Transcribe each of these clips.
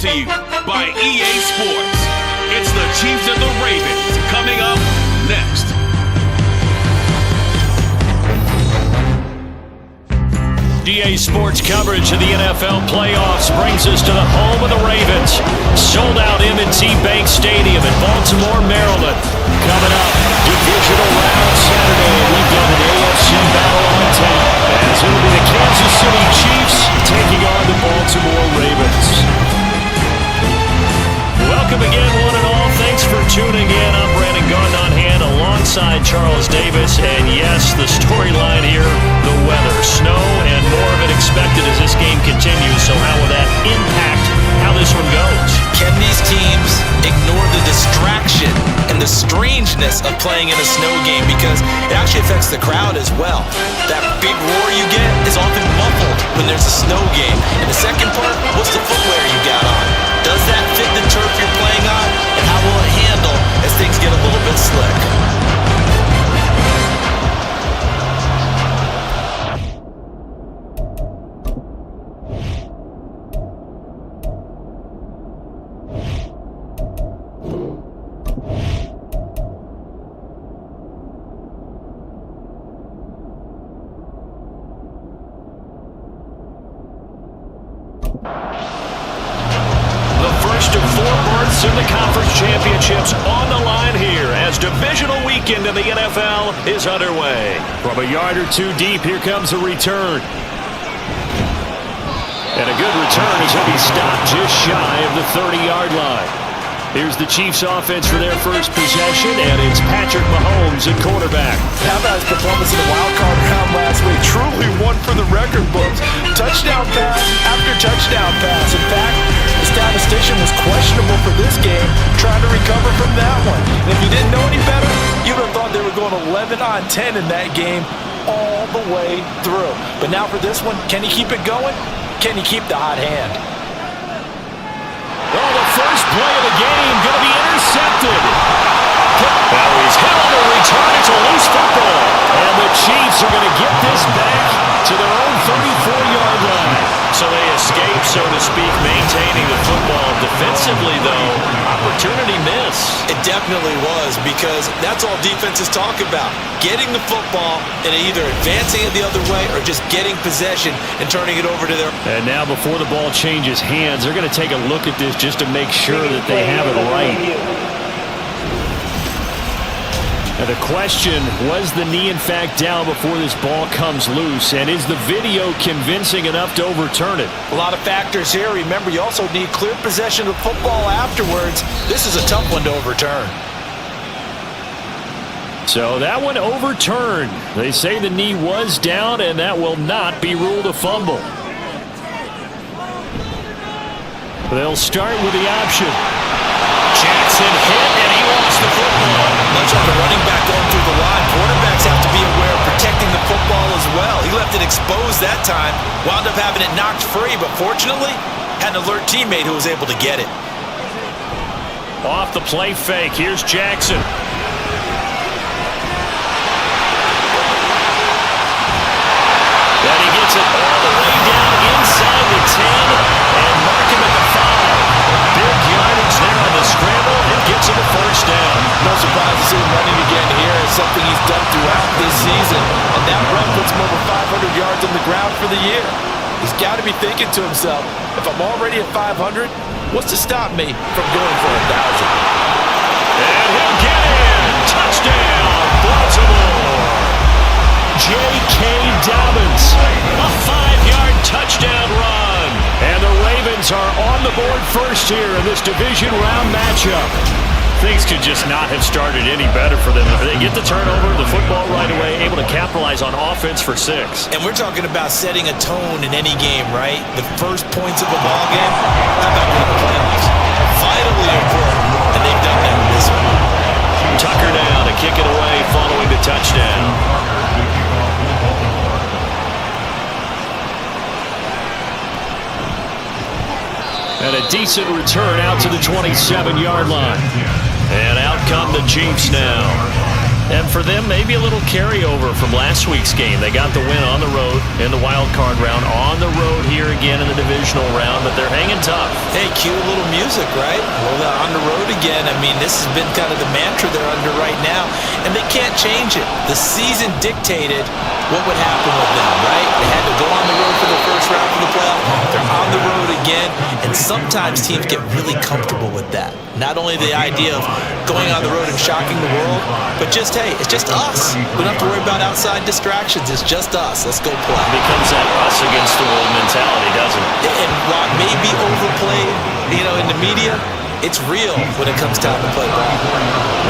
to you by EA Sports. It's the Chiefs and the Ravens coming up next. EA Sports coverage of the NFL playoffs brings us to the home of the Ravens. Sold out M&T Bank Stadium in Baltimore, Maryland. Coming up, Divisional round Saturday. We've got an AFC battle on tap, as it will be the Kansas City Chiefs taking on the Baltimore Ravens. Welcome again, one and all. Thanks for tuning in. I'm Brandon Gardner on hand alongside Charles Davis. And yes, the storyline here, the weather, snow, and more of it expected as this game continues. So how will that impact how this one goes? Can these teams ignore the distraction and the strangeness of playing in a snow game, because it actually affects the crowd as well? That big roar you get is often muffled when there's a snow game. And the second part, what's the footwear you got on? Does that fit the turf you're playing on? And how will it handle as things get a little bit slick? In the conference championships on the line here as divisional weekend in the NFL is underway. From a yard or two deep, here comes a return. And a good return as he'll be stopped just shy of the 30-yard line. Here's the Chiefs offense for their first possession, and it's Patrick Mahomes at quarterback. How about his performance in the wild-card round last week? Truly one for the record books. Touchdown pass after touchdown pass. In fact, the statistician was questionable for this game, trying to recover from that one. And if you didn't know any better, you would have thought they were going 11 on 10 in that game all the way through. But now for this one, can he keep it going? Can he keep the hot hand? Oh, the first play of the game going to be intercepted. Now he's hit on the return. It's a loose football. And the Chiefs are going to get this back to their own 34-yard line. So they escape, so to speak, maintaining the football. Defensively, though, opportunity miss. It definitely was, because that's all defenses talk about. Getting the football and either advancing it the other way or just getting possession and turning it over to their... And now before the ball changes hands, they're going to take a look at this just to make sure that they have it right. Now the question, was the knee in fact down before this ball comes loose? And is the video convincing enough to overturn it? A lot of factors here. Remember, you also need clear possession of the football afterwards. This is a tough one to overturn. So that one overturned. They say the knee was down, and that will not be ruled a fumble. They'll start with the option. Jackson hit, and he lost the football. Much like a running back going through the line, quarterbacks have to be aware of protecting the football as well. He left it exposed that time, wound up having it knocked free, but fortunately, had an alert teammate who was able to get it. Off the play fake, here's Jackson. Then he gets it all the way down inside the 10, and mark him at the 5. Big yardage there on the scramble, and gets him a first down. No surprise to see him running again here. It's something he's done throughout this season. And that run puts him over 500 yards on the ground for the year. He's got to be thinking to himself, if I'm already at 500, what's to stop me from going for 1,000? And he'll get in. Touchdown, Baltimore. J.K. Dobbins, a 5-yard touchdown run. And the Ravens are on the board first here in this division round matchup. Things could just not have started any better for them. They get the turnover, the football right away, able to capitalize on offense for 6. And we're talking about setting a tone in any game, right? The first points of a ball game, how about in the playoffs? Vitally important, and they've done that in this one. Tucker down to kick it away following the touchdown. And a decent return out to the 27-yard line. And out come the Chiefs now. And for them, maybe a little carryover from last week's game. They got the win on the road in the wild card round, on the road here again in the divisional round, but they're hanging tough. Hey, cue a little music, right? Well, they're on the road again. I mean, this has been kind of the mantra they're under right now, and they can't change it. The season dictated what would happen with them, right? They had to go on the road for the first round of the playoff. They're on the road again, and sometimes teams get really comfortable with that. Not only the idea of going on the road and shocking the world, but just, hey, it's just us. We don't have to worry about outside distractions. It's just us. Let's go play. It becomes that us against the world mentality, doesn't it? And while it may be overplayed, in the media, it's real when it comes time to play ball.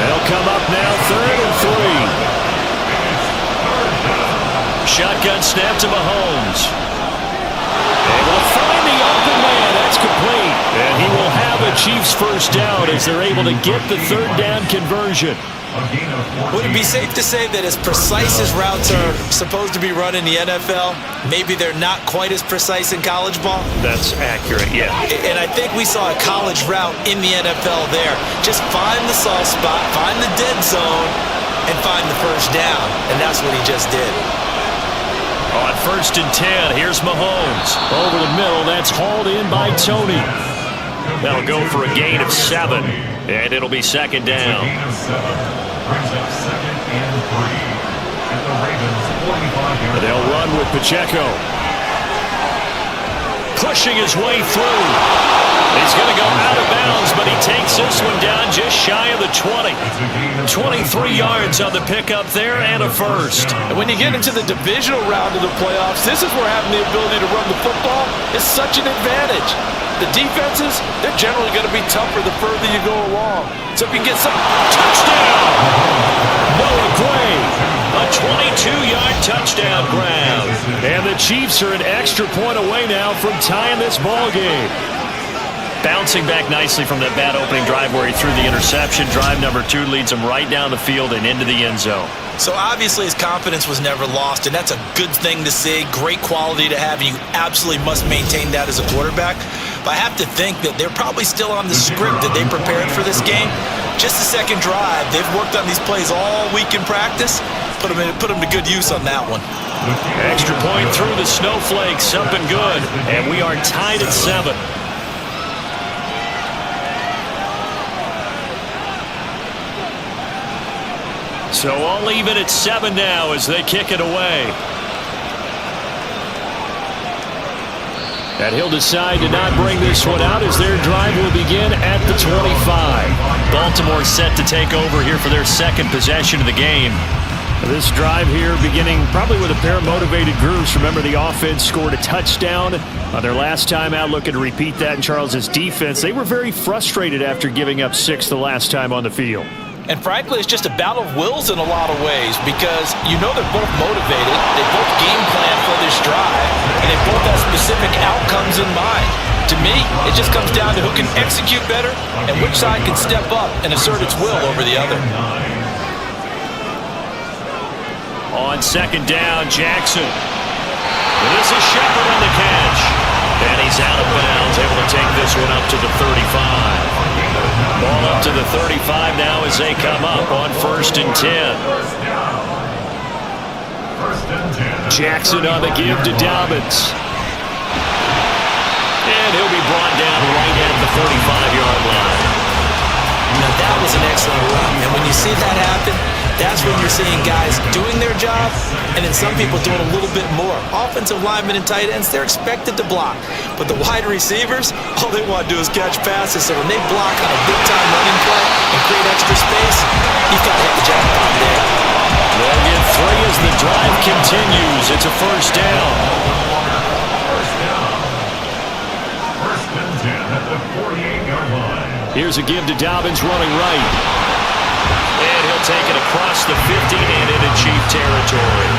They'll come up now, 3rd and 3. Shotgun snap to Mahomes. Able to find the open man. That's complete. And he will have a Chiefs first down as they're able to get the 3rd down conversion. Would it be safe to say that as precise as routes are supposed to be run in the NFL, maybe they're not quite as precise in college ball? That's accurate, yeah. And I think we saw a college route in the NFL there. Just find the soft spot, find the dead zone, and find the first down. And that's what he just did. On 1st and 10, here's Mahomes. Over the middle, that's hauled in by Tony. That'll go for a gain of 7, and it'll be 2nd down. They'll run with Pacheco. Pushing his way through. He's going to go out of bounds, but he takes this one down just shy of the 20. 23 yards on the pickup there and a first. And when you get into the divisional round of the playoffs, this is where having the ability to run the football is such an advantage. The defenses, they're generally going to be tougher the further you go along. So if you can get some... Touchdown! Noah Gray, a 22-yard touchdown grab. And the Chiefs are an extra point away now from tying this ball game. Bouncing back nicely from that bad opening drive where he threw the interception. Drive number 2 leads him right down the field and into the end zone. So obviously his confidence was never lost, and that's a good thing to see. Great quality to have, and you absolutely must maintain that as a quarterback. But I have to think that they're probably still on the script that they prepared for this game. Just the second drive. They've worked on these plays all week in practice. Put them to good use on that one. Extra point through the snowflakes. Up and good. And we are tied at 7. So I'll leave it at 7 now as they kick it away. And he'll decide to not bring this one out as their drive will begin at the 25. Baltimore set to take over here for their 2nd possession of the game. This drive here beginning probably with a pair of motivated groups. Remember, the offense scored a touchdown on their last time out. Looking to repeat that in Charles's defense. They were very frustrated after giving up 6 the last time on the field. And frankly, it's just a battle of wills in a lot of ways because they're both motivated, they both game plan for this drive, and they both have specific outcomes in mind. To me, it just comes down to who can execute better and which side can step up and assert its will over the other. On 2nd down, Jackson. This is Shepard on the catch. And he's out of bounds, able to take this one up to the 35. Ball up to the 35 now as they come up on 1st and 10. Jackson on the give to Dobbins. And he'll be brought down right at the 45-yard line. Now that was an excellent run. And when you see that happen, that's when you're seeing guys doing their job and then some people doing a little bit more. Offensive linemen and tight ends, they're expected to block. But the wide receivers, all they want to do is catch passes. So when they block on a big-time running play and create extra space, you've got to hit the jackpot there. They'll get 3 as the drive continues. It's a first down. First and 10 at the 48-yard line. Here's a give to Dobbins running right. And he'll take it across the 50 and into Chief territory.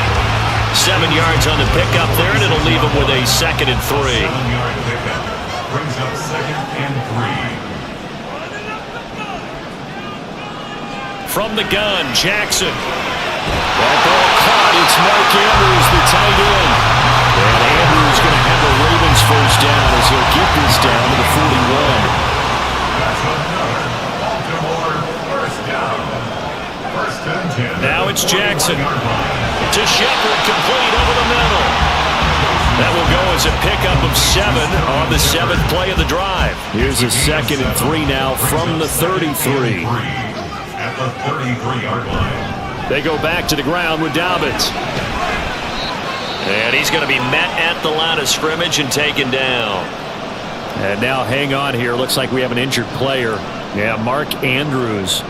7 yards on the pickup there, and it'll leave him with a 2nd and 3. 7-yard pickup brings up 2nd and 3. From the gun, Jackson. That ball caught. It's Mark Andrews, the tight end. And Andrews going to have a Ravens first down as he'll get this down to the 41. That's another Baltimore first down. First and 10. Now Jackson to Shepard, complete over the middle. That will go as a pickup of 7 on the 7th play of the drive. Here's a 2nd and 3 now from the 33. At the 33-yard line. They go back to the ground with Dobbins. And he's going to be met at the line of scrimmage and taken down. And now hang on here. Looks like we have an injured player. Yeah, Mark Andrews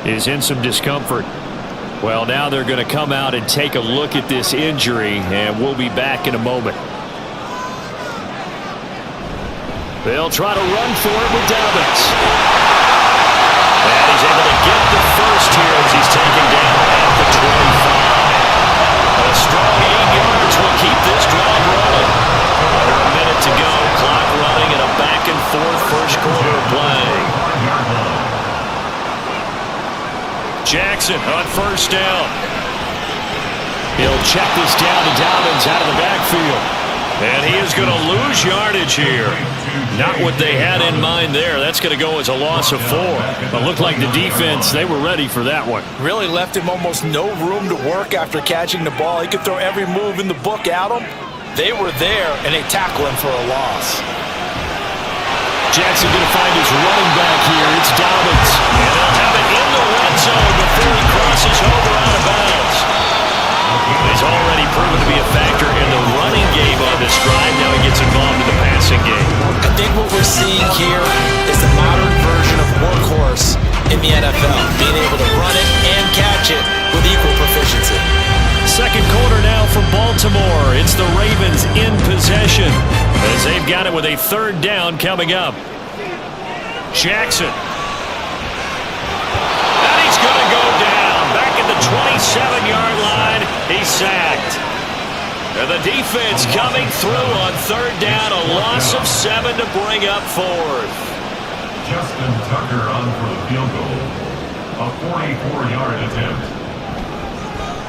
is in some discomfort. Well, now they're going to come out and take a look at this injury, and we'll be back in a moment. They'll try to run for it with Dobbins. And he's able to get the first here as he's taken down at the 25. A strong 8 yards will keep this drive rolling. Under a minute to go, clock running in a back-and-forth first quarter of play. Jackson on first down. He'll check this down to Dobbins out of the backfield. And he is going to lose yardage here. Not what they had in mind there. That's going to go as a loss of 4. But looked like the defense, they were ready for that one. Really left him almost no room to work after catching the ball. He could throw every move in the book at him. They were there, and they tackle him for a loss. Jackson going to find his running back here. It's Dobbins. And they'll have it in the red zone before he crosses over out of bounds. He's already proven to be a factor in the running game on this drive. Now he gets involved in the passing game. I think what we're seeing here is the modern version of workhorse in the NFL. Being able to run it and catch it with equal proficiency. Second quarter now from Baltimore. It's the Ravens in possession as they've got it with a 3rd down coming up. Jackson. And he's going to go down back at the 27-yard line. He's sacked. And the defense coming through on 3rd down. A loss of 7 to bring up 4th. Justin Tucker on for the field goal. A 44-yard attempt.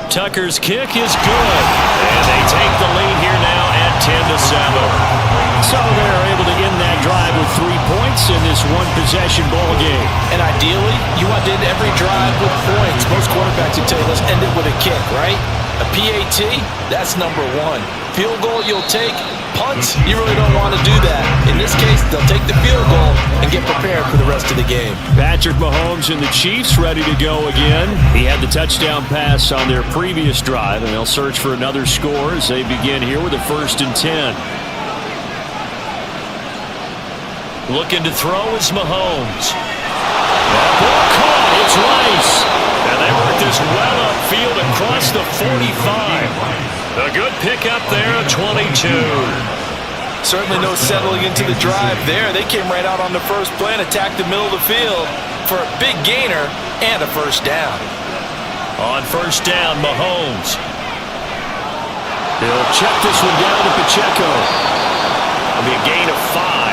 Tucker's kick is good, and they take the lead here now at 10-7. So they're able to end that drive with 3 points in this one-possession ball game. And ideally, you want to end every drive with points. Most quarterbacks would tell you, let's end it with a kick, right? A PAT, that's number 1. Field goal you'll take. Punts, you really don't want to do that. In this case, they'll take the field goal and get prepared for the rest of the game. Patrick Mahomes and the Chiefs ready to go again. He had the touchdown pass on their previous drive, and they'll search for another score as they begin here with a 1st and 10. Looking to throw is Mahomes. That ball caught. It's Rice. And they work this well upfield across the 45. A good pickup there at 22. Certainly no settling into the drive there. They came right out on the first play and attacked the middle of the field for a big gainer and a 1st down. On 1st down, Mahomes. He'll check this one down to Pacheco. It'll be a gain of 5,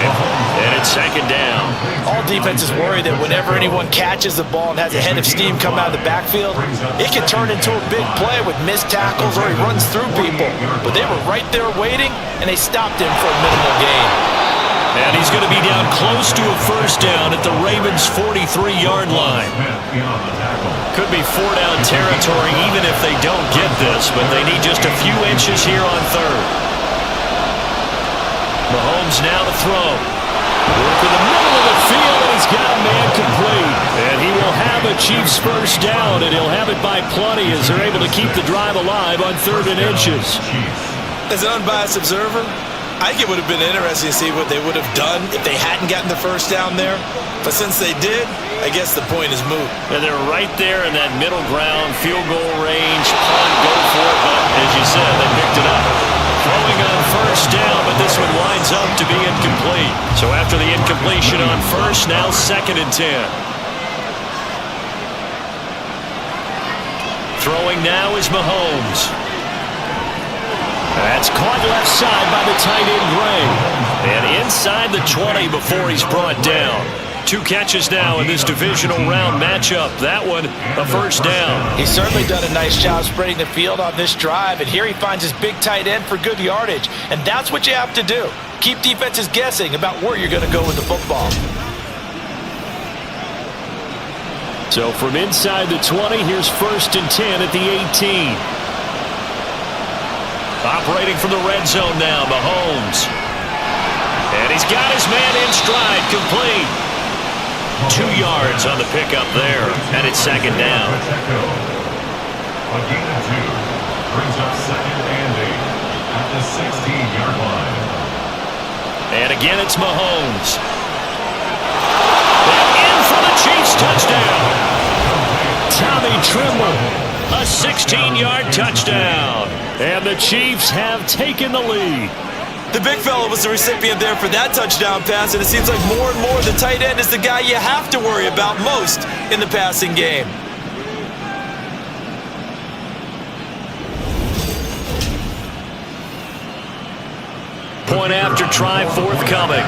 and it's 2nd down. All defenses worry that whenever anyone catches the ball and has a head of steam come out of the backfield, it can turn into a big play with missed tackles or he runs through people. But they were right there waiting, and they stopped him for a minimal gain. And he's going to be down close to a 1st down at the Ravens' 43-yard line. Could be 4-down territory even if they don't get this, but they need just a few inches here on 3rd. Mahomes now to throw. Work in the middle of the field, and he's got a man complete. And he will have a Chiefs 1st down, and he'll have it by plenty as they're able to keep the drive alive on 3rd and inches. As an unbiased observer, I think it would have been interesting to see what they would have done if they hadn't gotten the 1st down there. But since they did, I guess the point is moot. And they're right there in that middle ground, field goal range, punt, go for it. But as you said, they picked it up. Throwing on 1st down, but this one winds up to be incomplete. So after the incompletion on 1st, now 2nd and 10. Throwing now is Mahomes. That's caught left side by the tight end Gray. And inside the 20 before he's brought down. 2 catches now in this divisional round matchup. That one, a 1st down. He's certainly done a nice job spreading the field on this drive, and here he finds his big tight end for good yardage. And that's what you have to do. Keep defenses guessing about where you're going to go with the football. So from inside the 20, here's 1st and 10 at the 18. Operating from the red zone now, Mahomes. And he's got his man in stride, complete. 2 yards on the pickup there, and it's 2nd down. A gain of 2 brings up 2nd and 8 at the 16-yard line. And again, it's Mahomes. And in for the Chiefs touchdown. Tommy Tremble, a 16-yard touchdown. And the Chiefs have taken the lead. The big fella was the recipient there for that touchdown pass, and it seems like more and more the tight end is the guy you have to worry about most in the passing game. Point after try forthcoming.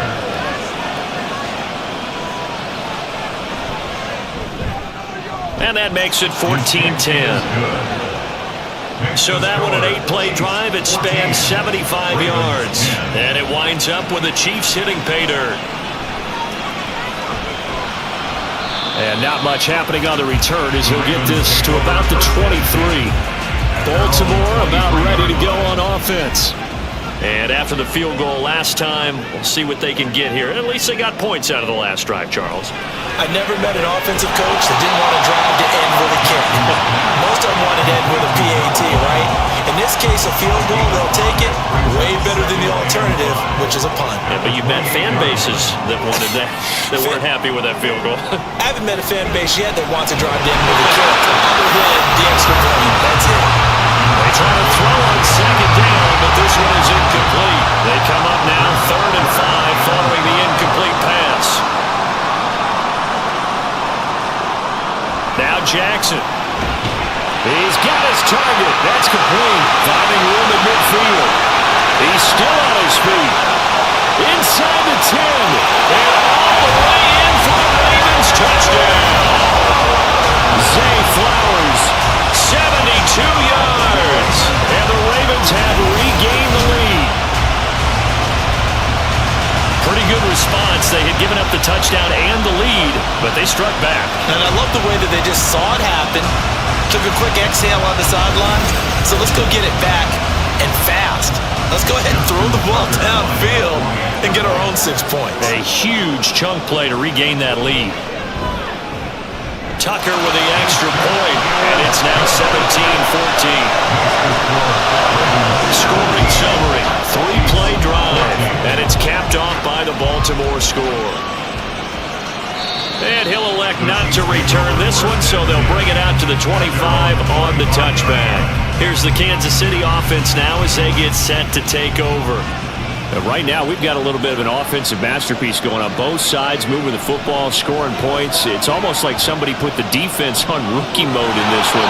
And that makes it 14-10. So that one, an 8-play drive. It spans 75 yards. And it winds up with the Chiefs hitting pay dirt. And not much happening on the return as he'll get this to about the 23. Baltimore about ready to go on offense. And after the field goal last time, we'll see what they can get here. At least they got points out of the last drive, Charles. I never met an offensive coach that didn't want to drive to end with a kick. Most of them wanted to end with a PAT, right? In this case, a field goal, they'll take it. Way better than the alternative, which is a punt. Yeah, but you met fan bases that wanted that, that weren't happy with that field goal. I haven't met a fan base yet that wants to drive to end with a kick, other than the extra point. That's it. They try to throw on 2nd down, but this one is incomplete. They come up now 3rd and 5 following the incomplete pass. Now Jackson. He's got his target. That's complete. Finding room at midfield. He's still on his feet. Inside the 10. And all the way in for the Ravens touchdown. Zay Flowers, 72 yards. And the Ravens have regained the lead. Pretty good response. They had given up the touchdown and the lead, but they struck back. And I love the way that they just saw it happen, took a quick exhale on the sideline. So let's go get it back, and fast. Let's go ahead and throw the ball downfield and get our own 6 points. A huge chunk play to regain that lead. Tucker with the extra point, and it's now 17-14. Scoring summary, 3-play drive, and it's capped off by the Baltimore score. And he'll elect not to return this one, so they'll bring it out to the 25 on the touchback. Here's the Kansas City offense now as they get set to take over. Right now, we've got a little bit of an offensive masterpiece going on both sides, moving the football, scoring points. It's almost like somebody put the defense on rookie mode in this one.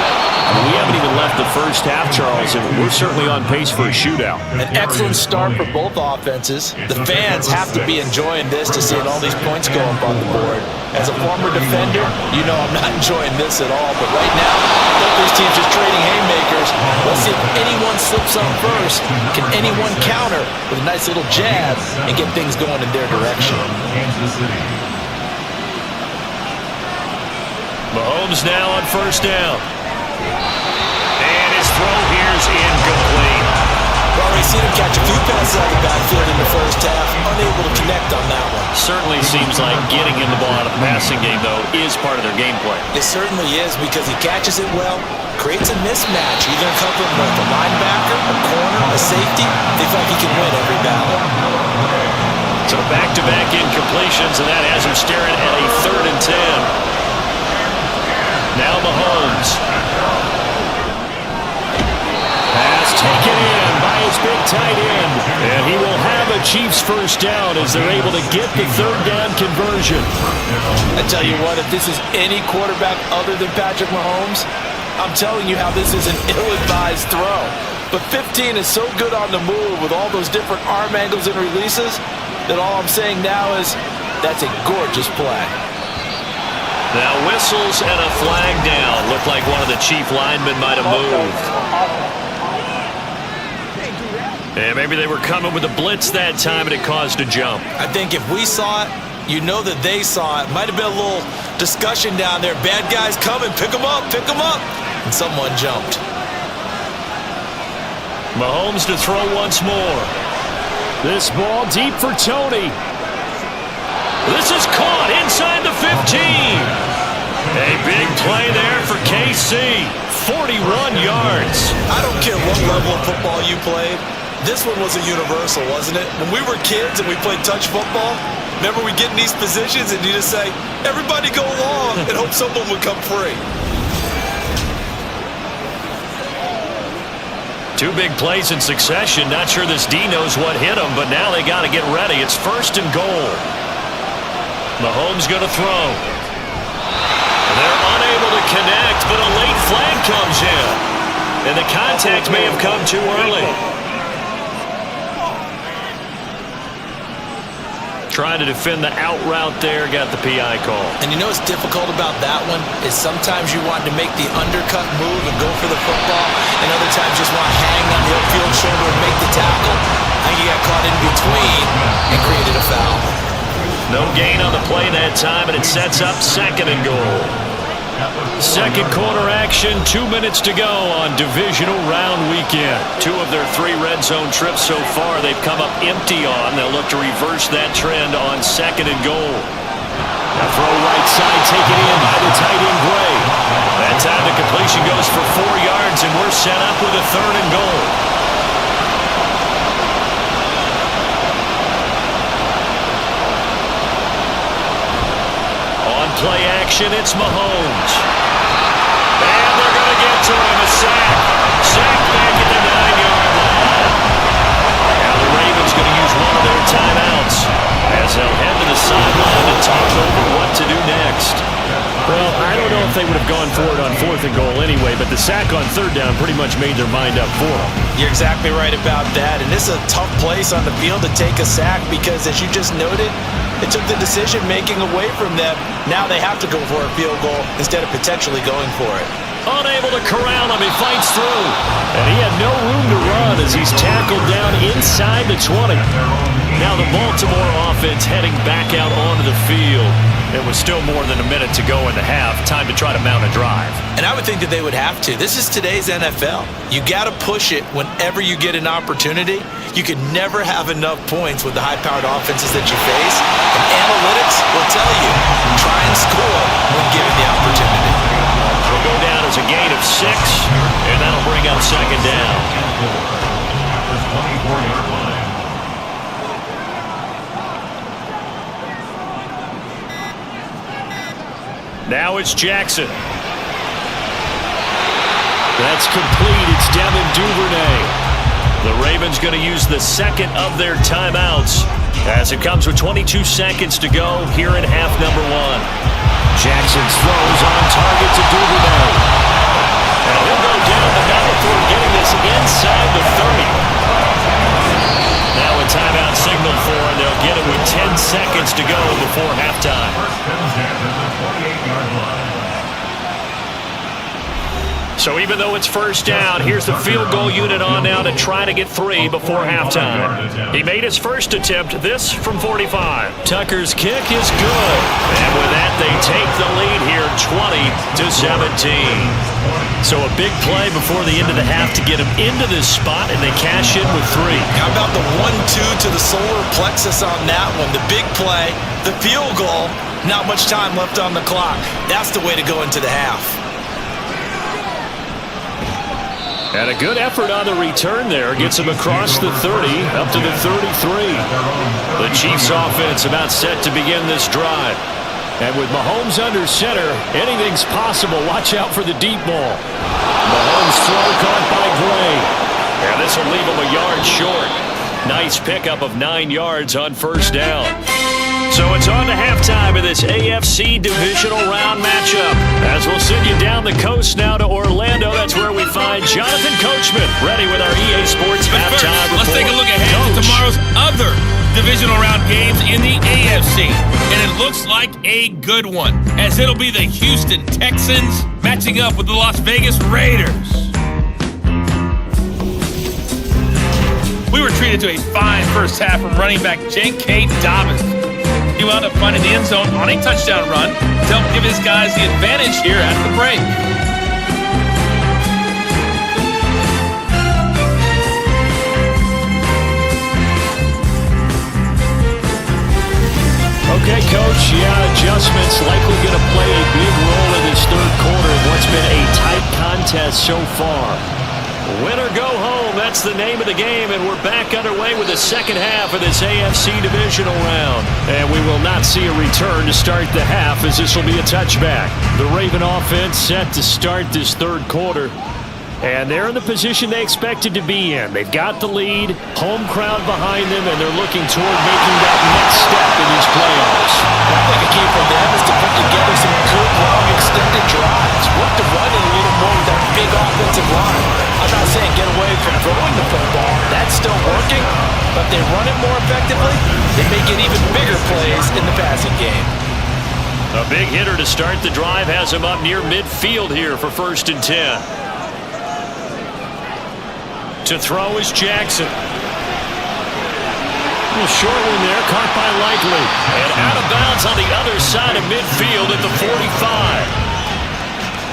I mean, we haven't even left the first half, Charles, and we're certainly on pace for a shootout. An excellent start for both offenses. The fans have to be enjoying this to seeing all these points go up on the board. As a former defender, you know I'm not enjoying this at all, but right now, both these teams just trading haymakers. Let's see if anyone slips up first. Can anyone counter with a nice little jab and get things going in their direction? Mahomes now on 1st down. And his throw here's incomplete. We've already seen him catch a few passes out of the backfield in the first half. Unable to connect on that one. Certainly seems like getting him the ball out of the passing game, though, is part of their game plan. It certainly is because he catches it well, creates a mismatch, either covering with a linebacker, a corner, a safety. They feel like he can win every battle. So back-to-back incompletions, and that has him staring at a 3rd and 10. Now Mahomes. Pass taken in by his big tight end. And he will have a Chiefs 1st down as they're able to get the 3rd down conversion. I tell you what, if this is any quarterback other than Patrick Mahomes, I'm telling you how this is an ill-advised throw. But 15 is so good on the move with all those different arm angles and releases that all I'm saying now is that's a gorgeous play. Now whistles and a flag down. Looked like one of the Chief linemen might have moved. And maybe they were coming with a blitz that time, and it caused a jump. I think if we saw it, you know that they saw it. Might have been a little discussion down there. Bad guys coming. Pick them up. Pick them up. And someone jumped. Mahomes to throw once more. This ball deep for Tony. This is caught inside the 15. A big play there for KC. 41 yards. I don't care what level of football you played. This one was a universal, wasn't it? When we were kids and we played touch football, remember we get in these positions and you just say, everybody go along and hope someone would come free. Two big plays in succession. Not sure this D knows what hit him, but now they got to get ready. It's 1st and goal. Mahomes going to throw. They're unable to connect, but a late flag comes in. And the contact may have come too early. Trying to defend the out route there, got the PI call. And you know what's difficult about that one is sometimes you want to make the undercut move and go for the football, and other times you just want to hang on the upfield shoulder and make the tackle. I think you got caught in between and created a foul. No gain on the play that time, and it sets up 2nd and goal. Second quarter action, 2 minutes to go on Divisional Round Weekend. 2 of their 3 red zone trips so far they've come up empty on. They'll look to reverse that trend on 2nd and goal. Now throw right side, taken in by the tight end Gray. That time the completion goes for 4 yards, and we're set up with a 3rd and goal. Play action, it's Mahomes. And they're going to get to him, a sack. Sack back at the 9-yard line. Now the Ravens going to use one of their timeouts as they'll head to the sideline to talk over what to do next. Well, I don't know if they would have gone for it on 4th and goal anyway, but the sack on 3rd down pretty much made their mind up for them. You're exactly right about that, and this is a tough place on the field to take a sack because, as you just noted, it took the decision-making away from them. Now they have to go for a field goal instead of potentially going for it. Unable to corral him, he fights through. And he had no room to run as he's tackled down inside the 20. Now the Baltimore offense heading back out onto the field. It was still more than a minute to go in the half. Time to try to mount a drive. And I would think that they would have to. This is today's NFL. You got to push it whenever you get an opportunity. You can never have enough points with the high-powered offenses that you face. And analytics will tell you, try and score when given the opportunity. It'll go down as a gain of 6, and that'll bring up 2nd down. Now it's Jackson. That's complete. It's Devin Duvernay. The Ravens going to use the 2nd of their timeouts as it comes with 22 seconds to go here in half number 1. Jackson's throws on target to Duvernay. And he'll go down the middle before getting this inside the 30. Now a timeout signal for, and they'll get it with 10 seconds to go before halftime. So even though it's 1st down, here's the field goal unit on now to try to get 3 before halftime. He made his first attempt, this from 45. Tucker's kick is good. And with that, they take the lead here 20-17. So a big play before the end of the half to get him into this spot, and they cash in with 3. How about the 1-2 to the solar plexus on that one? The big play, the field goal, not much time left on the clock. That's the way to go into the half. And a good effort on the return there. Gets him across the 30, up to the 33. The Chiefs offense about set to begin this drive. And with Mahomes under center, anything's possible. Watch out for the deep ball. Mahomes throw caught by Gray. And this will leave him a yard short. Nice pickup of 9 yards on 1st down. So it's on to halftime of this AFC Divisional Round matchup. As we'll send you down the coast now to Orlando, that's where we find Jonathan Coachman, ready with our EA Sports halftime report. Let's take a look ahead to tomorrow's other Divisional Round games in the AFC. And it looks like a good one, as it'll be the Houston Texans matching up with the Las Vegas Raiders. We were treated to a fine first half from running back J.K. Dobbins. He wound up finding the end zone on a touchdown run to help give his guys the advantage here at the break. Okay, Coach, adjustments likely going to play a big role in this third quarter in what's been a tight contest so far. Win or go home, that's the name of the game, and we're back underway with the second half of this AFC Divisional round. And we will not see a return to start the half, as this will be a touchback. The Raven offense set to start this third quarter. And they're in the position they expected to be in. They've got the lead, home crowd behind them, and they're looking toward making that next step in these playoffs. I think a key for them is to put together some good, long, extended drives. Work the running a little more with that big offensive line. I'm not saying get away from throwing the football. That's still working. But if they run it more effectively, they may get even bigger plays in the passing game. A big hitter to start the drive has him up near midfield here for 1st and 10. To throw is Jackson. A short one there, caught by Likely. And out of bounds on the other side of midfield at the 45.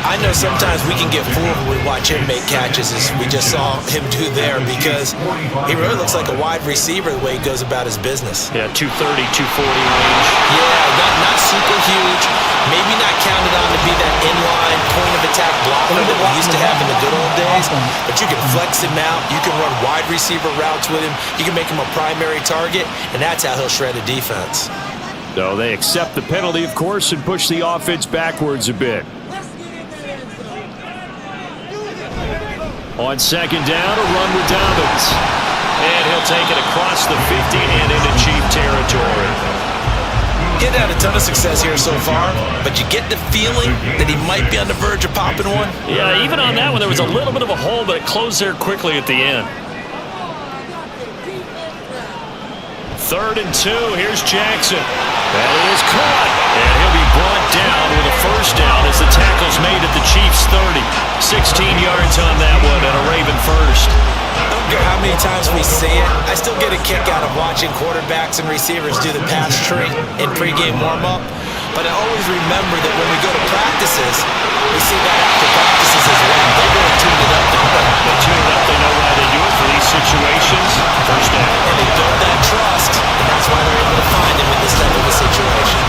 I know sometimes we can get fooled when we watch him make catches, as we just saw him do there, because he really looks like a wide receiver the way he goes about his business. Yeah, 230, 240 range. Yeah, not super huge. Maybe not counted on to be that inline point-of-attack blocker that we used to have in the good old days, but you can flex him out. You can run wide receiver routes with him. You can make him a primary target, and that's how he'll shred a defense. So they accept the penalty, of course, and push the offense backwards a bit. On 2nd down, a run with Dobbins. And he'll take it across the 50 and into Chief territory. Getting had a ton of success here so far, but you get the feeling that he might be on the verge of popping one. Yeah, even on that one, there was a little bit of a hole, but it closed there quickly at the end. 3rd and 2, here's Jackson. That is caught, and he'll be brought down with a 1st down as the tackle's made at the Chiefs' 30. 16 yards on that one, and a Raven 1st. I don't care how many times we see it, I still get a kick out of watching quarterbacks and receivers do the pass tree in pregame warm-up. But I always remember that when we go to practices, we see that after practices as well. They really tune it up. They tune it up, they know why they do it for these situations. 1st down. And they build that trust, and that's why they're able to find him in this type of a situation.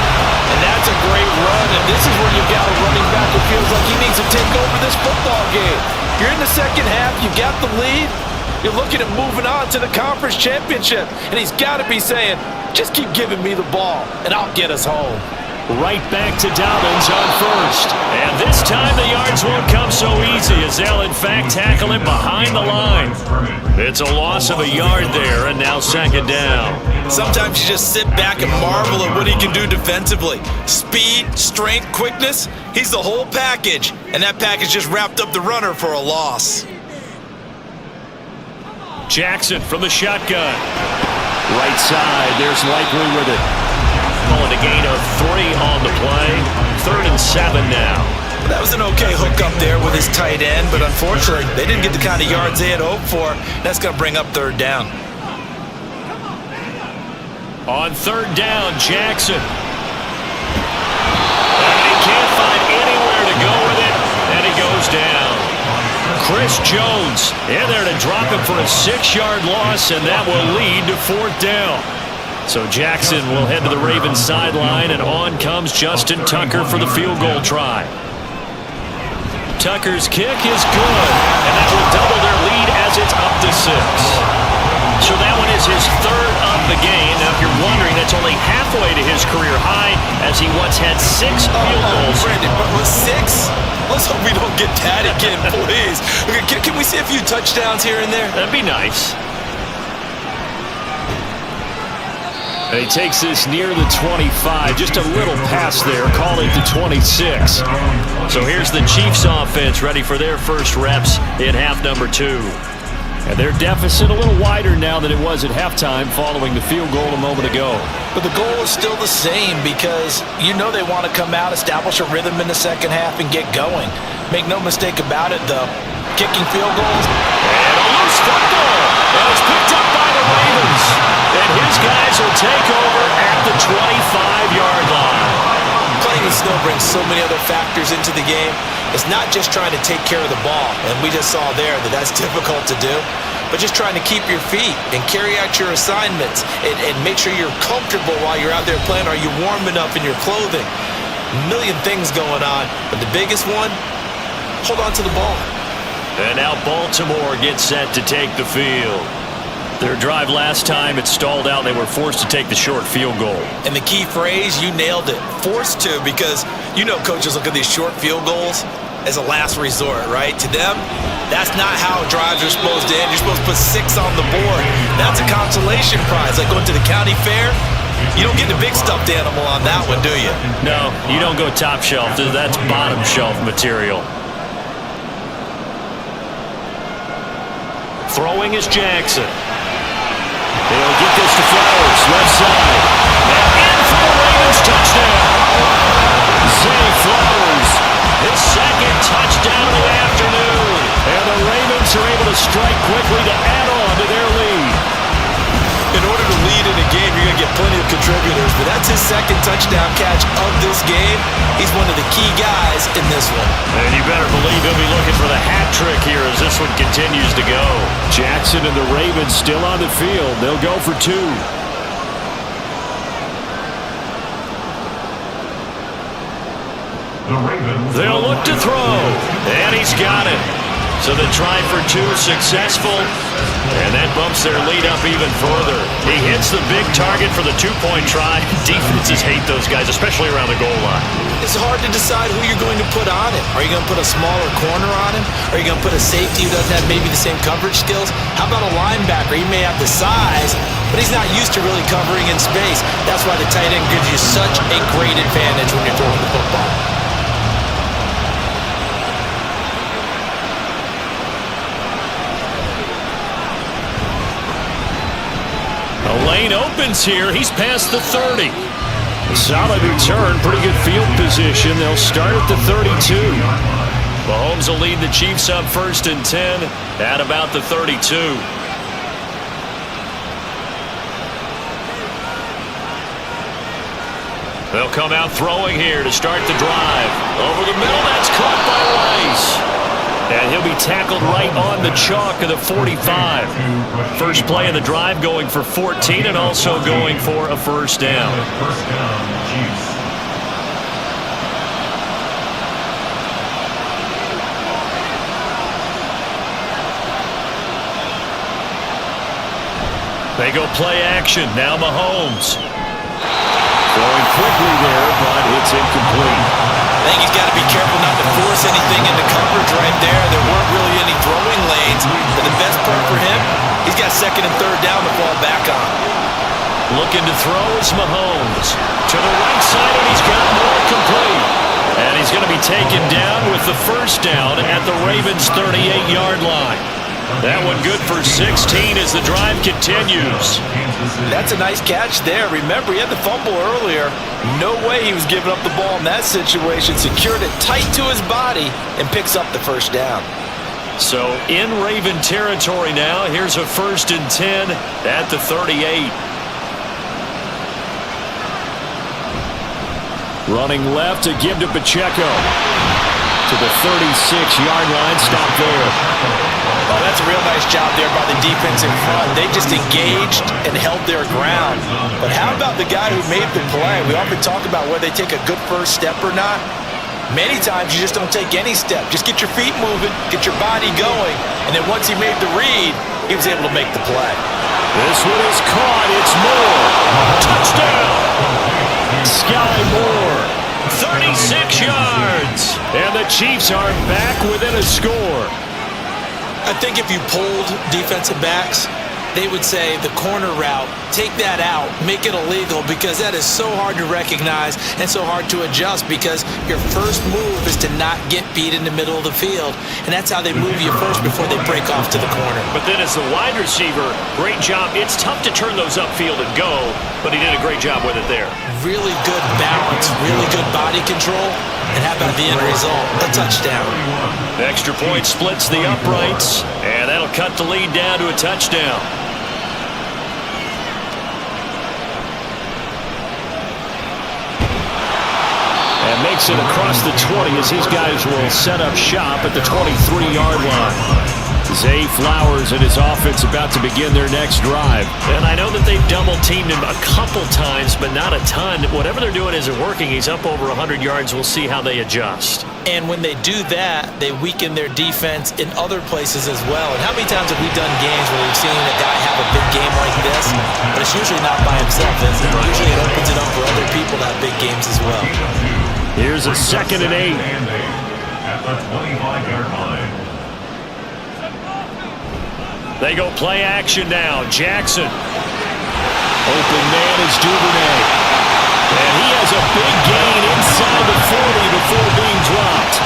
And that's a great run, and this is where you've got a running back who feels like he needs to take over this football game. You're in the second half, you got the lead, you're looking at moving on to the conference championship, and he's got to be saying, just keep giving me the ball, and I'll get us home. Right back to Dobbins on 1st. And this time the yards won't come so easy, as they'll in fact tackle him behind the line. It's a loss of a yard there, and now 2nd down. Sometimes you just sit back and marvel at what he can do defensively. Speed, strength, quickness, he's the whole package. And that package just wrapped up the runner for a loss. Jackson from the shotgun. Right side, there's Likely with it. Calling a gain of 3 on the play. 3rd and 7 now. That was an okay hook up there with his tight end, but unfortunately, they didn't get the kind of yards they had hoped for. That's going to bring up 3rd down. On 3rd down, Jackson. And he can't find anywhere to go with it, and he goes down. Chris Jones in there to drop him for a 6-yard loss, and that will lead to 4th down. So Jackson will head to the Ravens sideline, and on comes Justin Tucker for the field goal try. Tucker's kick is good, and that will double their lead as it's up to 6. So that one is his 3rd of the game. Now, if you're wondering, that's only halfway to his career high, as he once had 6 field goals. Brandon, but with 6? Let's hope we don't get that again, please. Okay, can we see a few touchdowns here and there? That'd be nice. And he takes this near the 25. Just a little pass there. Call it the 26. So here's the Chiefs offense ready for their first reps in half number 2. And their deficit a little wider now than it was at halftime following the field goal a moment ago. But the goal is still the same, because you know they want to come out, establish a rhythm in the second half, and get going. Make no mistake about it, though. Kicking field goals. And a loose fumble. And it's picked up by the Ravens. And his guys will take over at the 25-yard line. Playing in snow brings so many other factors into the game. It's not just trying to take care of the ball, and we just saw there that that's difficult to do, but just trying to keep your feet and carry out your assignments and make sure you're comfortable while you're out there playing. Are you warm enough in your clothing? A million things going on, but the biggest one, hold on to the ball. And now Baltimore gets set to take the field. Their drive last time, it stalled out. They were forced to take the short field goal. And the key phrase, you nailed it, forced to, because you know coaches look at these short field goals as a last resort, right? To them, that's not how drives are supposed to end. You're supposed to put 6 on the board. That's a consolation prize, like going to the county fair. You don't get the big stuffed animal on that one, do you? No, you don't go top shelf. That's bottom shelf material. Throwing is Jackson. He'll get this to Flowers, left side. And in for the Ravens touchdown. Zay Flowers, his second touchdown of the afternoon. And the Ravens are able to strike quickly to add on to their lead. In order to lead in a game, you're going to get plenty of contributors, but that's his second touchdown catch of this game. He's one of the key guys in this one. And you better believe he'll be looking for the hat trick here as this one continues to go. Jackson and the Ravens still on the field. They'll go for 2. The Ravens. They'll look to throw, and he's got it. So the try for 2 successful, and that bumps their lead up even further. He hits the big target for the 2-point try. Defenses hate those guys, especially around the goal line. It's hard to decide who you're going to put on him. Are you going to put a smaller corner on him? Are you going to put a safety who doesn't have maybe the same coverage skills? How about a linebacker? He may have the size, but he's not used to really covering in space. That's why the tight end gives you such a great advantage when you're throwing the football. The lane opens here. He's past the 30. Solid return, pretty good field position. They'll start at the 32. Mahomes will lead the Chiefs up 1st and 10 at about the 32. They'll come out throwing here to start the drive. Over the middle, that's caught by Rice. And he'll be tackled right on the chalk of the 45. First play of the drive, going for 14 and also going for a first down. First down, Chiefs. They go play action. Now Mahomes. Throwing quickly there, but it's incomplete. I think he's got to be careful not to force anything into coverage right there. There weren't really any throwing lanes, but the best part for him, he's got 2nd and 3rd down to fall back on. Looking to throw is Mahomes. To the right side, and he's got more complete. And he's going to be taken down with the first down at the Ravens' 38-yard line. That one good for 16 as the drive continues. That's a nice catch there. Remember, he had the fumble earlier. No way he was giving up the ball in that situation. Secured it tight to his body and picks up the first down. So in Raven territory now. Here's a 1st and 10 at the 38. Running left to give to Pacheco. To the 36-yard line. Stop there. Oh, that's a real nice job there by the defense in front. They just engaged and held their ground. But how about the guy who made the play? We often talk about whether they take a good first step or not. Many times you just don't take any step. Just get your feet moving, get your body going, and then once he made the read, he was able to make the play. This one is caught. It's Moore. Touchdown. Sky Moore. 36 yards. And the Chiefs are back within a score. I think if you polled defensive backs, they would say the corner route, take that out, make it illegal, because that is so hard to recognize and so hard to adjust, because your first move is to not get beat in the middle of the field, and that's how they move you first before they break off to the corner. But then as the wide receiver, great job. It's tough to turn those upfield and go, but he did a great job with it there. Really good balance, really good body control, And how about the end result? A touchdown. Extra point splits the uprights, and that'll cut the lead down to a touchdown. And makes it across the 20 as these guys will set up shop at the 23-yard line. Zay Flowers and his offense about to begin their next drive. And I know that they've double-teamed him a couple times, but not a ton. Whatever they're doing isn't working. He's up over 100 yards. We'll see how they adjust. And when they do that, they weaken their defense in other places as well. And how many times have we done games where we've seen a guy have a big game like this, but it's usually not by himself, is it? Usually it opens it up for other people to have big games as well. Here's a 2nd and 8. At the 25-yard line. They go play action now. Jackson. Open man is Duvernay. And he has a big gain inside the 40 before being dropped.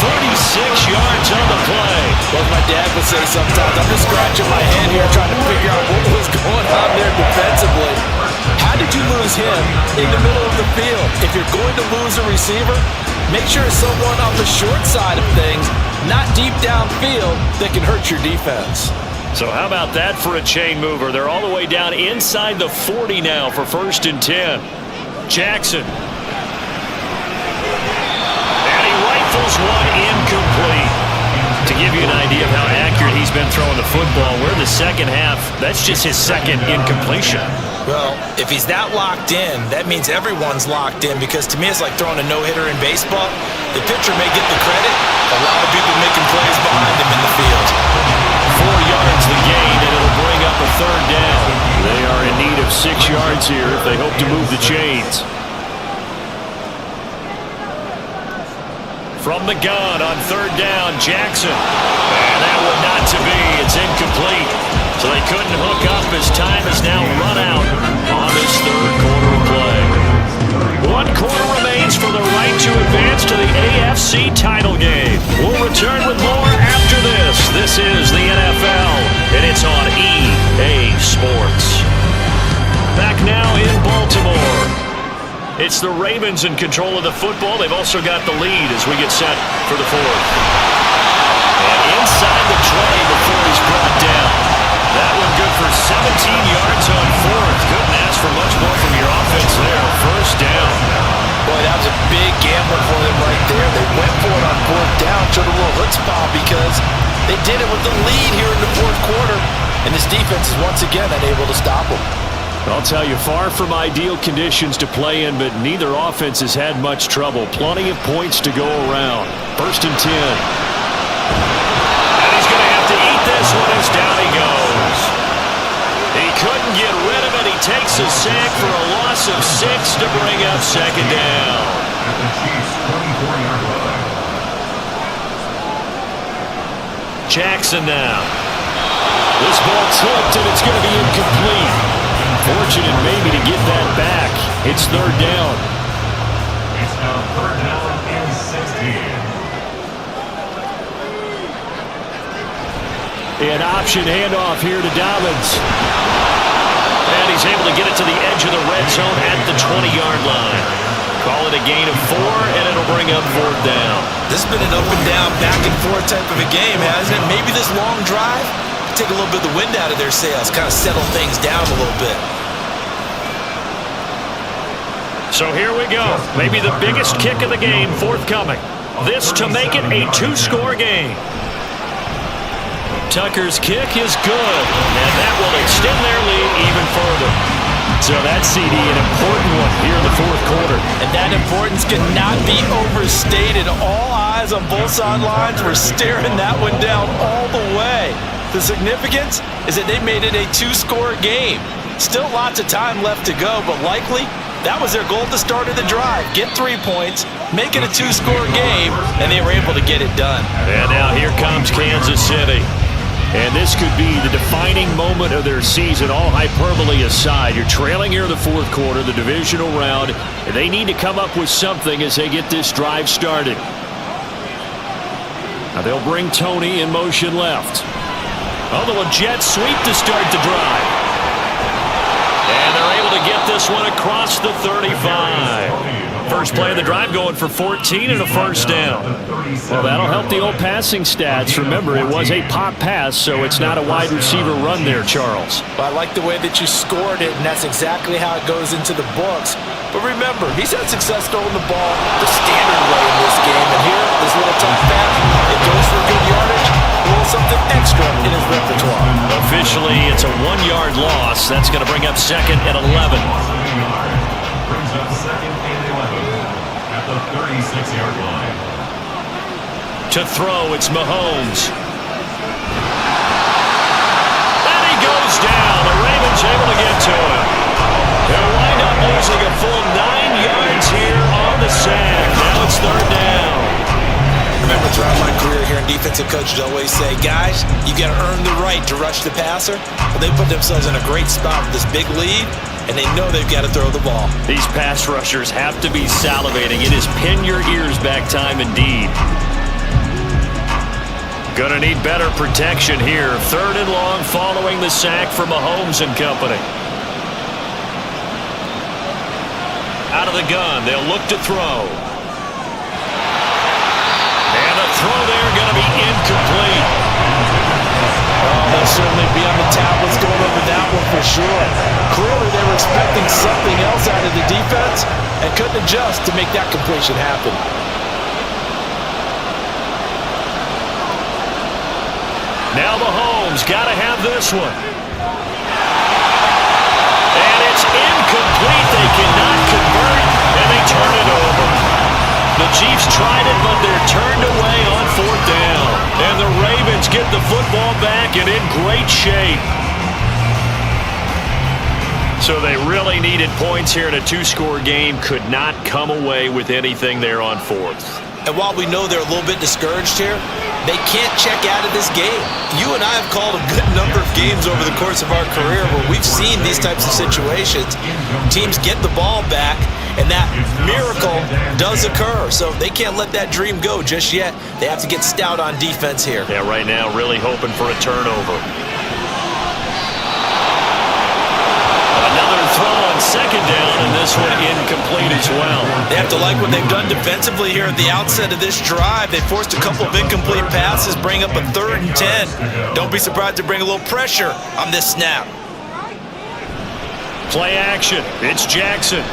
36 yards on the play. Like my dad would say sometimes, I'm just scratching my head here trying to figure out what was going on there defensively. How did you lose him in the middle of the field? If you're going to lose a receiver, make sure it's someone on the short side of things, not deep downfield, that can hurt your defense. So how about that for a chain mover? They're all the way down inside the 40 now for 1st and 10. Jackson. And he rifles one incomplete. To give you an idea of how accurate he's been throwing the football, we're in the second half. That's just his 2nd incompletion. Well, if he's that locked in, that means everyone's locked in, because to me it's like throwing a no-hitter in baseball. The pitcher may get the credit, a lot of people making plays behind him in the field. 4 yards the gain, and it'll bring up a 3rd down. They are in need of 6 yards here if they hope to move the chains. From the gun on 3rd down, Jackson. And that one not to be. It's incomplete. So they couldn't hook up as time is now run out on this 3rd quarter of play. 1 quarter remains for the right to advance to the AFC title game. We'll return with more after this. This is the NFL, and it's on EA Sports. Back now in Baltimore. It's the Ravens in control of the football. They've also got the lead as we get set for the 4th. And inside the 20 before he's brought down. That one good for 17 yards on 4th. Couldn't ask for much more from your offense there. 1st down. Boy, that was a big gamble for them right there. They went for it on 4th down, showed a little chutzpah because they did it with the lead here in the 4th quarter. And this defense is once again unable to stop them. I'll tell you, far from ideal conditions to play in, but neither offense has had much trouble. Plenty of points to go around. 1st and 10. And he's going to have to eat this one as down he goes. He couldn't get rid of it. He takes a sack for a loss of 6 to bring up 2nd down. At the Chiefs' 24-yard line. Jackson now. This ball tipped, and it's going to be incomplete. Fortunate maybe to get that back. It's 3rd down. It's now 3rd down and 16. An option handoff here to Dobbins. And he's able to get it to the edge of the red zone at the 20-yard line. Call it a gain of 4, and it'll bring up 4th down. This has been an up and down, back and forth type of a game, hasn't it? Maybe this long drive take a little bit of the wind out of their sails, kind of settle things down a little bit. So here we go. Maybe the biggest kick of the game forthcoming. This to make it a 2-score game. Tucker's kick is good, and that will extend their lead even further. So that CD, an important one here in the 4th quarter. And that importance cannot be overstated. All eyes on both sidelines were staring that one down all the way. The significance is that they made it a 2-score game. Still lots of time left to go, but likely that was their goal at the start of the drive. Get 3 points, make it a 2-score game, and they were able to get it done. And now here comes Kansas City. And this could be the defining moment of their season, all hyperbole aside. You're trailing here in the 4th quarter, the divisional round, and they need to come up with something as they get this drive started. Now they'll bring Tony in motion left. Oh, the jet sweep to start the drive. And they're able to get this one across the 35. First play of the drive going for 14 and a first down. Well, that'll help the old passing stats. Remember, it was a pop pass, so it's not a wide receiver run there, Charles. Well, I like the way that you scored it, and that's exactly how it goes into the books. But remember, he's had success throwing the ball the standard way in this game. And here, this little tough pass, it goes for good yardage, a little something extra in his repertoire. Officially, it's a 1-yard loss. That's going to bring up second and 11. Brings up second and 11 at the 36-yard line. To throw, it's Mahomes. And he goes down. The Ravens able to get to him. They'll wind up losing a full 9 yards here on the sack. Now it's third down. Remember, throughout my career here in defensive coaches always say, guys, you got to earn the right to rush the passer. Well, they put themselves in a great spot with this big lead, and they know they've got to throw the ball. These pass rushers have to be salivating. It is pin your ears back time indeed. Gonna need better protection here. Third and long following the sack for Mahomes and company. Out of the gun, they'll look to throw. And a throw there gonna be incomplete. They'll certainly be on the tablets going over that one for sure. Clearly, they were expecting something else out of the defense and couldn't adjust to make that completion happen. Now Mahomes got to have this one. And it's incomplete. They cannot convert, and they turn it over. The Chiefs tried it, but they're turned away on fourth down. And the Ravens get the football back and in great shape. So they really needed points here in a 2-score game. Could not come away with anything there on fourth. And while we know they're a little bit discouraged here, they can't check out of this game. You and I have called a good number of games over the course of our career where we've seen these types of situations. Teams get the ball back, and that miracle does occur. So they can't let that dream go just yet. They have to get stout on defense here. Yeah, right now really hoping for a turnover. Another throw on second down, and this one incomplete as well. They have to like what they've done defensively here at the outset of this drive. They forced a couple of incomplete passes, bring up a 3rd and 10. Don't be surprised to bring a little pressure on this snap. Play action. It's Jackson.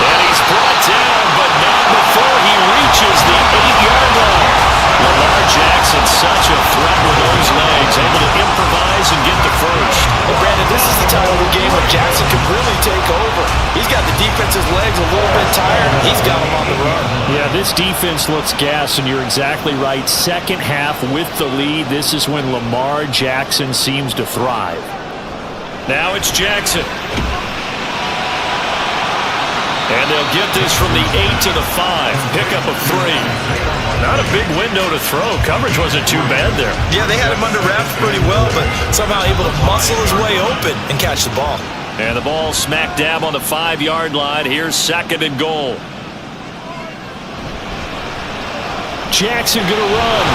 And he's brought down, but not before he reaches the 8-yard line. Lamar Jackson, such a threat with those legs, able to improvise and get the first. Well, Brandon, this is the time of the game where Jackson could really take over. He's got the defense's legs a little bit tired. He's got them on the run. Yeah, this defense looks gassed, and you're exactly right. Second half with the lead, this is when Lamar Jackson seems to thrive. Now it's Jackson. And they'll get this from the 8 to the 5. Pickup of 3. Not a big window to throw. Coverage wasn't too bad there. Yeah, they had him under wraps pretty well, but somehow able to muscle his way open and catch the ball. And the ball smack dab on the 5-yard line. Here's second and goal. Jackson gonna run.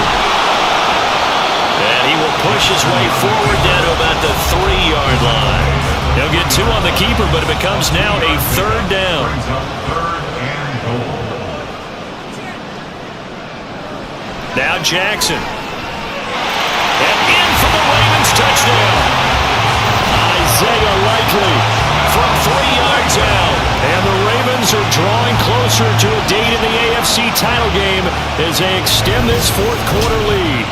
And he will push his way forward down to about the 3-yard line. He'll get 2 on the keeper, but it becomes now a 3rd down. Brings up 3rd and goal. Now Jackson. And in for the Ravens touchdown. Isaiah Likely From 3 yards out. And the Ravens are drawing closer to a date in the AFC title game as they extend this 4th quarter lead.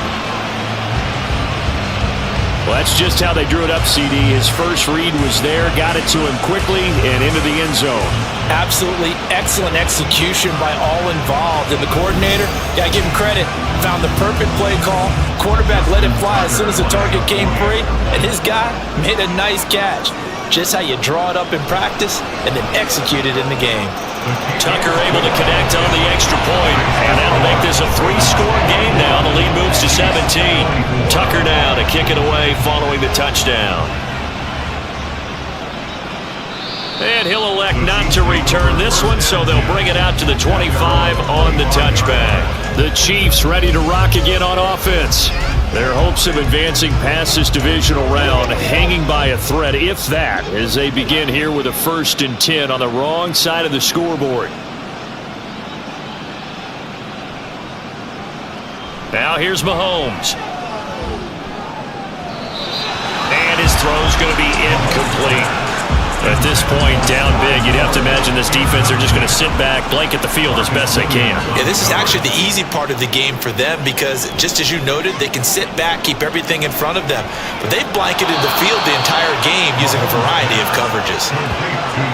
Well, that's just how they drew it up, CD. His first read was there, got it to him quickly, and into the end zone. Absolutely excellent execution by all involved. And the coordinator, gotta give him credit, found the perfect play call. Quarterback let it fly as soon as the target came free, and his guy made a nice catch. Just how you draw it up in practice and then execute it in the game. Tucker able to connect on the extra point, and that'll make this a 3-score game now. The lead moves to 17. Tucker now to kick it away following the touchdown. And he'll elect not to return this one, so they'll bring it out to the 25 on the touchback. The Chiefs ready to rock again on offense. Their hopes of advancing past this divisional round hanging by a thread, if that, as they begin here with a 1st and 10 on the wrong side of the scoreboard. Now here's Mahomes. And his throw's going to be incomplete. At this point, down big, you'd have to imagine this defense are just going to sit back, blanket the field as best they can. Yeah, this is actually the easy part of the game for them because, just as you noted, they can sit back, keep everything in front of them. But they've blanketed the field the entire game using a variety of coverages.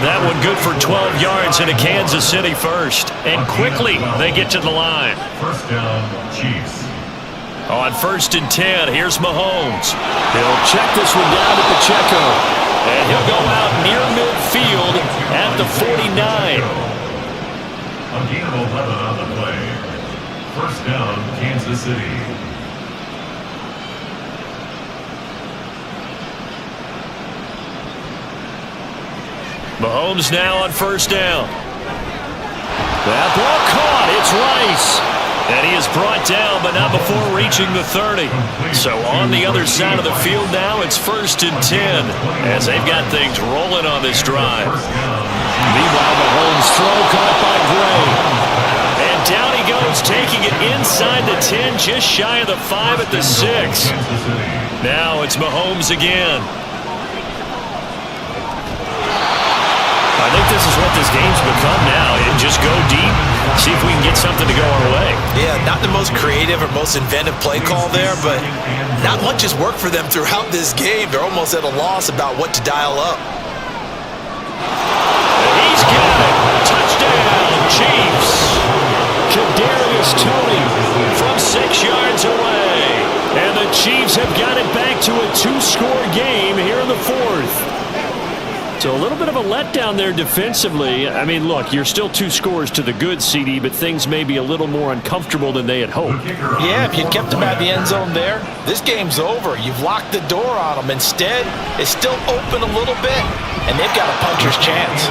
That one good for 12 yards into Kansas City first. And quickly, they get to the line. First down, Chiefs. On 1st and 10, here's Mahomes. He'll check this one down to Pacheco. And he'll go out near midfield at the 49. A gain of 11 on the play. First down, Kansas City. Mahomes now on 1st down. That ball caught. It's Rice. And he is brought down, but not before reaching the 30. So on the other side of the field now, it's 1st and 10 as they've got things rolling on this drive. Meanwhile, Mahomes' throw caught by Gray. And down he goes, taking it inside the 10, just shy of the 5 at the 6. Now it's Mahomes again. I think this is what this game's become now. Just go deep, see if we can get something to go our way. Yeah, not the most creative or most inventive play call there, but not much has worked for them throughout this game. They're almost at a loss about what to dial up. He's got it. Touchdown, Chiefs. Kadarius Toney from 6 yards away. And the Chiefs have got it back to a 2-score game here in the 4th. So a little bit of a letdown there defensively. I mean, look, you're still 2 scores to the good, CD, but things may be a little more uncomfortable than they had hoped. Yeah, if you'd kept them at the end zone there, this game's over. You've locked the door on them. Instead, it's still open a little bit, and they've got a puncher's chance.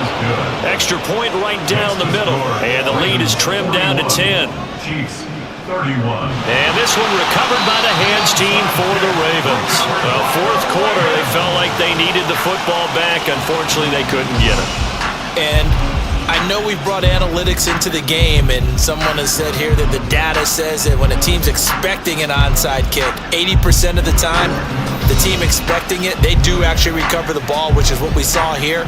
Extra point right down the middle, and the lead is trimmed down to 10. Chiefs, 31. And this one recovered by the hands team for the Ravens. Well, 4th quarter, they felt like they needed the football back. Unfortunately, they couldn't get it. And I know we've brought analytics into the game, and someone has said here that the data says that when a team's expecting an onside kick, 80% of the time, the team expecting it, they do actually recover the ball, which is what we saw here.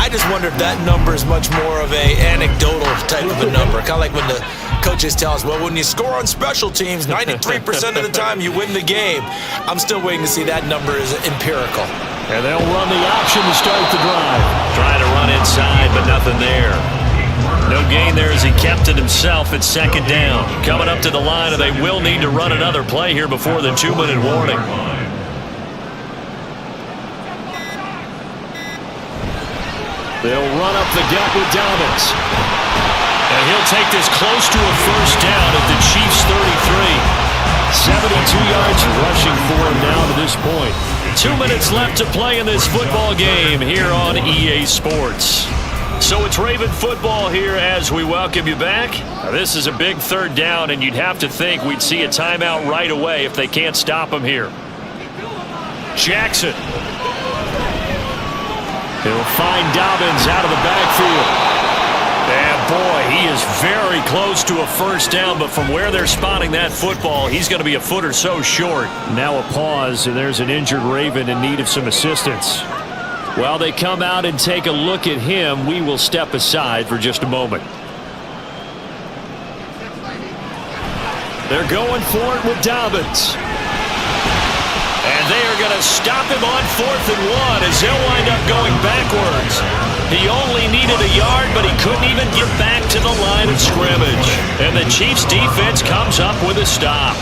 I just wonder if that number is much more of a anecdotal type of a number. Kind of like when the coaches tell us, well, when you score on special teams, 93% of the time you win the game. I'm still waiting to see that number is empirical. And they'll run the option to start the drive. Trying to run inside, but nothing there. No gain there as he kept it himself at 2nd down. Coming up to the line, and they will need to run another play here before the 2-minute warning. They'll run up the gut with Dobbins. And he'll take this close to a 1st down at the Chiefs' 33. 72 yards rushing for him now to this point. 2 minutes left to play in this football game here on EA Sports. So it's Raven football here as we welcome you back. Now this is a big 3rd down, and you'd have to think we'd see a timeout right away if they can't stop him here. Jackson. He'll find Dobbins out of the backfield. And boy, he is very close to a 1st down, but from where they're spotting that football, he's going to be a foot or so short. Now a pause, and there's an injured Raven in need of some assistance. While they come out and take a look at him, we will step aside for just a moment. They're going for it with Dobbins. And they are going to stop him on 4th and 1 as they'll wind up going backwards. He only needed a yard, but he couldn't even get back to the line of scrimmage. And the Chiefs defense comes up with a stop.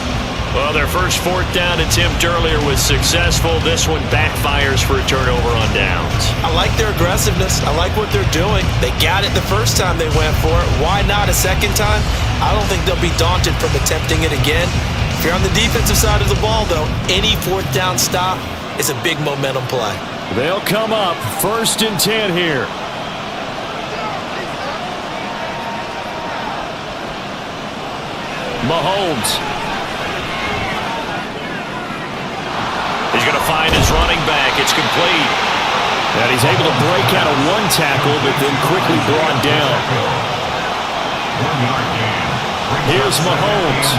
Well, their first 4th down attempt earlier was successful. This one backfires for a turnover on downs. I like their aggressiveness. I like what they're doing. They got it the first time they went for it. Why not a second time? I don't think they'll be daunted from attempting it again. If you're on the defensive side of the ball, though, any 4th down stop is a big momentum play. They'll come up 1st and 10 here. Mahomes. He's going to find his running back. It's complete. And he's able to break out of one tackle, but then quickly brought down. Here's Mahomes.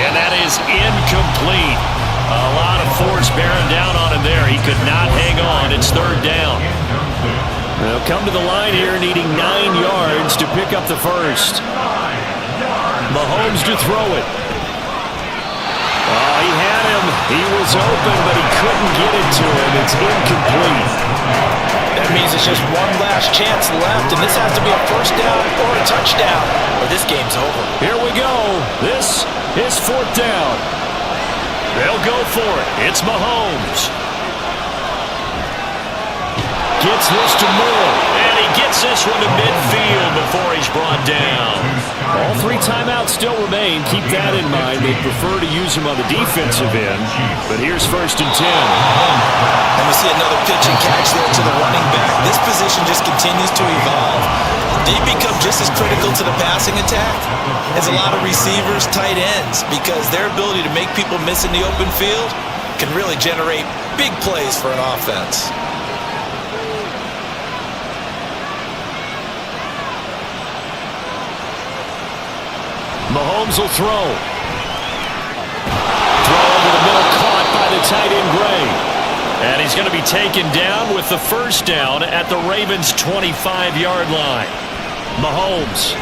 And that is incomplete. A lot of force bearing down on him there. He could not hang on. It's third down. They'll come to the line here needing 9 yards to pick up the first. Mahomes to throw it. Oh, he had him. He was open, but he couldn't get it to him. It's incomplete. That means it's just one last chance left, and this has to be a first down or a touchdown, or this game's over. Here we go. This is fourth down. They'll go for it. It's Mahomes. Gets this to Moore. And he gets this one to midfield before he's brought down. All 3 timeouts still remain. Keep that in mind. They prefer to use him on the defensive end. But here's first and 10. And we see another pitch and catch there to the running back. This position just continues to evolve. They become just as critical to the passing attack as a lot of receivers, tight ends, because their ability to make people miss in the open field can really generate big plays for an offense. Mahomes will throw. Throw over the middle, caught by the tight end Gray. And he's going to be taken down with the first down at the Ravens' 25-yard line. Mahomes.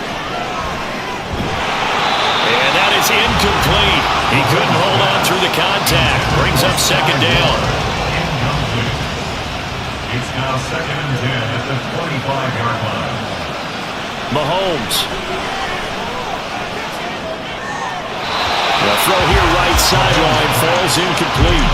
And that is incomplete. He couldn't hold on through the contact. Brings up second down. It's now second and 10 at the 25-yard line. Mahomes. The throw here right sideline falls incomplete.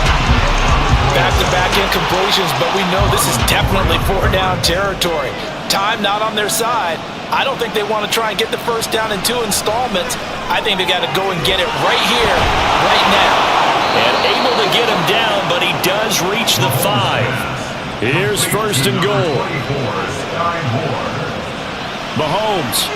Back-to-back incompletions, but we know this is definitely 4-down territory. Time not on their side. I don't think they want to try and get the first down in 2 installments. I think they got to go and get it right here, right now. And able to get him down, but he does reach the 5. Here's first and goal. Mahomes.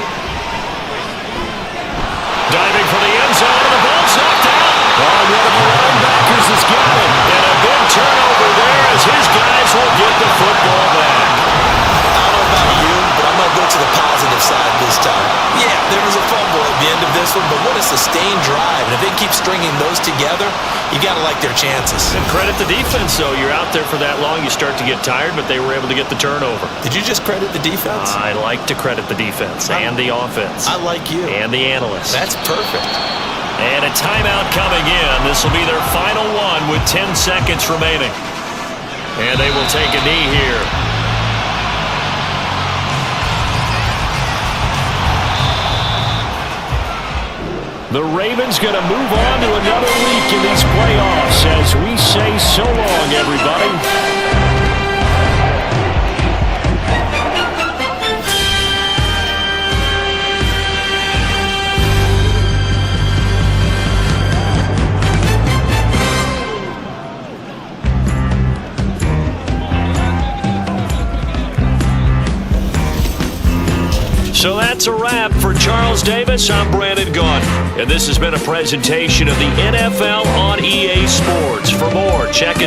Diving for the end zone, and the ball's knocked out. Oh, one of the linebackers has got it. And a big turnover there as his guys will get the football back. I don't know about you, but I'm going to go to the positive side this time. Yeah, there was a fumble at the end of this one, but what a sustained drive. And if they keep stringing those together, you got to like their chances. And credit the defense, though. You're out there for that long, you start to get tired, but they were able to get the turnover. Did you just credit the defense? I like to credit the defense and the offense. I like you. And the analysts. That's perfect. And a timeout coming in. This will be their final one with 10 seconds remaining. And they will take a knee here. The Ravens going to move on to another week in these playoffs as we say so long, everybody. So that's a wrap for Charles Davis. I'm Brandon Gaudin, and this has been a presentation of the NFL on EA Sports. For more, check it